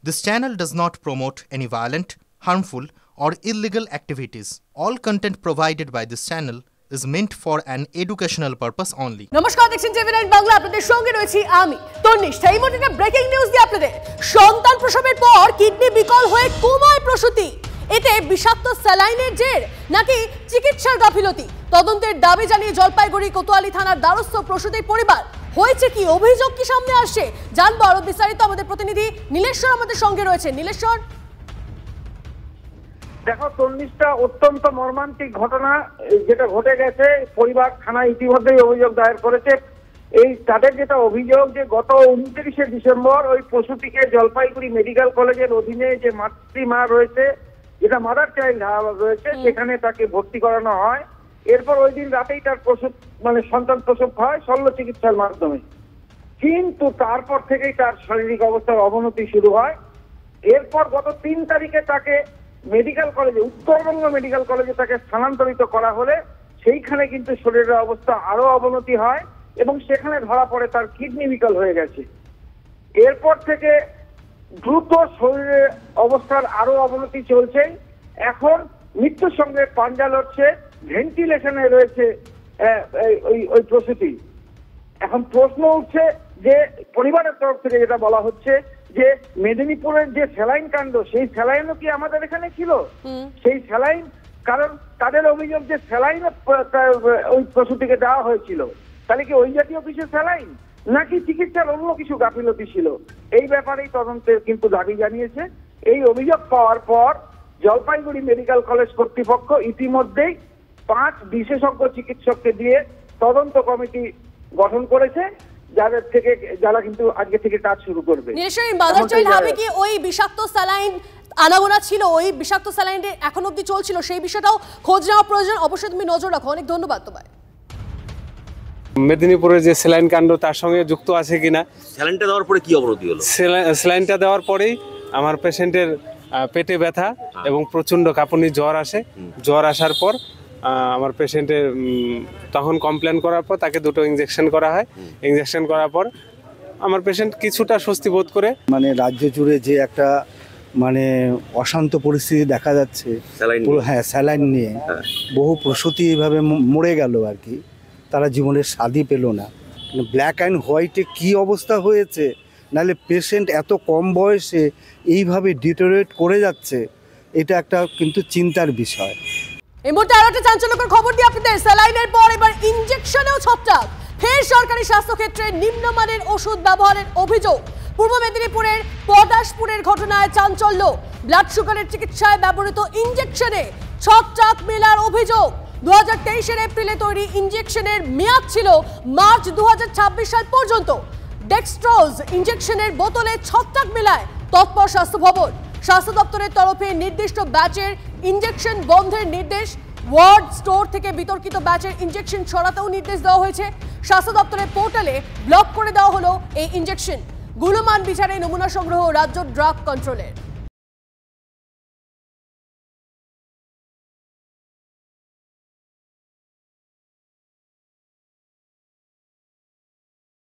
This channel does not promote any violent, harmful, or illegal activities. All content provided by this channel is meant for an educational purpose only. নমস্কার, দেখছেন টিভি9 বাংলা। আপনাদের সঙ্গে রয়েছি আমি তন্নিষ্ঠা। এই মুহূর্তে ব্রেকিং নিউজ দিয়ে আপনাদের সন্তান প্রসবের পর কিডনি বিকল হয়ে কোমায় প্রসূতি। এতে বিষাক্ত স্যালাইনের জের নাকি চিকিৎসার গাফিলতি? তদন্তের দাবি জানিয়ে জলপাইগুড়ি কোতোয়ালি থানার দ্বারস্থ প্রসূতির পরিবার। হয়েছে কি, অভিযোগ কি সামনে আসছে, জানবো আরো বিস্তারিত। আমাদের প্রতিনিধি নীলেশ্বর আমাদের সঙ্গে রয়েছে। নীলেশ্বর, দেখো তন্নিষ্ঠা, অত্যন্ত মর্মান্তিক ঘটনা যেটা ঘটে গেছে। পরিবার থানায় ইতিমধ্যেই অভিযোগ দায়ের করেছে। তাদের যেটা অভিযোগ যে গত 29শে ডিসেম্বর ওই প্রসূতিকে জলপাইগুড়ি মেডিকেল কলেজের অধীনে যে মাতৃমা রয়েছে, যেটা মাদার চাইল্ড রয়েছে, সেখানে তাকে ভর্তি করানো হয়। এরপর ওই দিন রাতেই তার সন্তান প্রসব হয় শল্য চিকিৎসার মাধ্যমে। কিন্তু তারপর থেকেই তার শারীরিক অবস্থার অবনতি শুরু হয়। এরপর গত 3 তারিখে তাকে মেডিকেল কলেজে, উত্তরবঙ্গ মেডিকেল কলেজে তাকে স্থানান্তরিত করা হলে সেইখানে কিন্তু শরীরের অবস্থা আরো অবনতি হয় এবং সেখানে ধরা পড়ে তার কিডনি বিকল হয়ে গেছে। এরপর থেকে দ্রুত শরীরের অবস্থার আরো অবনতি চলছে। এখন মৃত্যুর সঙ্গে পাঞ্জা লড়ছে, ভেন্টিলেশনে রয়েছে ওই প্রসূতি। এখন প্রশ্ন উঠছে যে পরিবারের তরফ থেকে যেটা বলা হচ্ছে যে মেদিনীপুরের যে স্যালাইন কাণ্ড, সেই স্যালাইনও কি আমাদের এখানে ছিল? সেই স্যালাইন, কারণ তাদের অভিযোগ যে স্যালাইন ওই প্রসূতিকে দেওয়া হয়েছিল, তাহলে কি ওই জাতীয় কিছু স্যালাইন নাকি চিকিৎসার অন্য কিছু গাফিলতি ছিল? এই ব্যাপারেই তদন্তের কিন্তু দাবি জানিয়েছে। এই অভিযোগ পাওয়ার পর জলপাইগুড়ি মেডিকেল কলেজ কর্তৃপক্ষ ইতিমধ্যেই 5 বিশেষজ্ঞ চিকিৎসককে দিয়ে তদন্ত কমিটি গঠন করেছে, যারা কিন্তু আজকে থেকে কাজ শুরু করবে। নিশ্চয়ই মাদার চাইল্ড হবে কি ওই বিষাক্ত স্যালাইন আনাগোনা ছিল, ওই বিষাক্ত স্যালাইন এখন অবধি চলছিল, সেই বিষয়টাও খোঁজ নেওয়া প্রয়োজন। অবশ্যই তুমি নজর রাখো। অনেক ধন্যবাদ তোমায়। মেদিনীপুরের যে স্যালাইন কাণ্ড তার সঙ্গে যুক্ত আছে কিনা? স্যালাইনটা দেওয়ার পরে কি অবনতি হলো? স্যালাইনটা দেওয়ার পরেই আমার পেশেন্টের পেটে ব্যথা এবং প্রচন্ড কাঁপুনি, জ্বর আসে। জ্বর আসার পর আমার পেশেন্টের তখন কমপ্লেন করার পর তাকে 2টো ইনজেকশন করা হয়। ইনজেকশন করার পর আমার পেশেন্ট কিছুটা স্বস্তি বোধ করে। রাজ্য জুড়ে যে একটা অশান্ত পরিস্থিতি দেখা যাচ্ছে, হ্যাঁ, স্যালাইন নিয়ে বহু প্রসূতি এইভাবে মরে গেল আর কি, তারা জীবনের স্বাদই পেল না। ব্ল্যাক অ্যান্ড হোয়াইটে কি অবস্থা হয়েছে, নাহলে পেশেন্ট এত কম বয়সে এইভাবে ডিটোরিয়েট করে যাচ্ছে, এটা একটা কিন্তু চিন্তার বিষয়। এই মুহূর্তে আরো একটা চাঞ্চল্যকর খবর দিয়ে আপনাদের। স্যালাইনের পর এবার ইনজেকশনেও ছত্রাক। ফের সরকারি স্বাস্থ্যক্ষেত্রে নিম্নমানের ওষুধ ব্যবহারের অভিযোগ। পূর্ব মেদিনীপুরের পটাশপুরের ঘটনায় চাঞ্চল্য। ব্লাড সুগারের চিকিৎসায় ব্যবহৃত ইনজেকশনে ছত্রাক মেলার অভিযোগ। 2023-এর এপ্রিলে তৈরি ইনজেকশনের মেয়াদ ছিল মার্চ 2026 সাল পর্যন্ত। ডেক্সট্রোজ ইনজেকশনের বোতলে ছত্রাক মেলায় তৎপর স্বাস্থ্য ভবন। স্বাস্থ্য দপ্তরের তরফে নির্দিষ্ট ব্যাচের ইনজেকশন বন্ধের নির্দেশ। ওয়ার্ড স্টোর থেকে বিতর্কিত ব্যাচের ইনজেকশন ছড়াতেও নির্দেশ দেওয়া হয়েছে। স্বাস্থ্য দপ্তরের পোর্টালে ব্লক করে দেওয়া হলো এই ইনজেকশন। গুণমান বিচারে নমুনা সংগ্রহ রাজ্য ড্রাগ কন্ট্রোলের।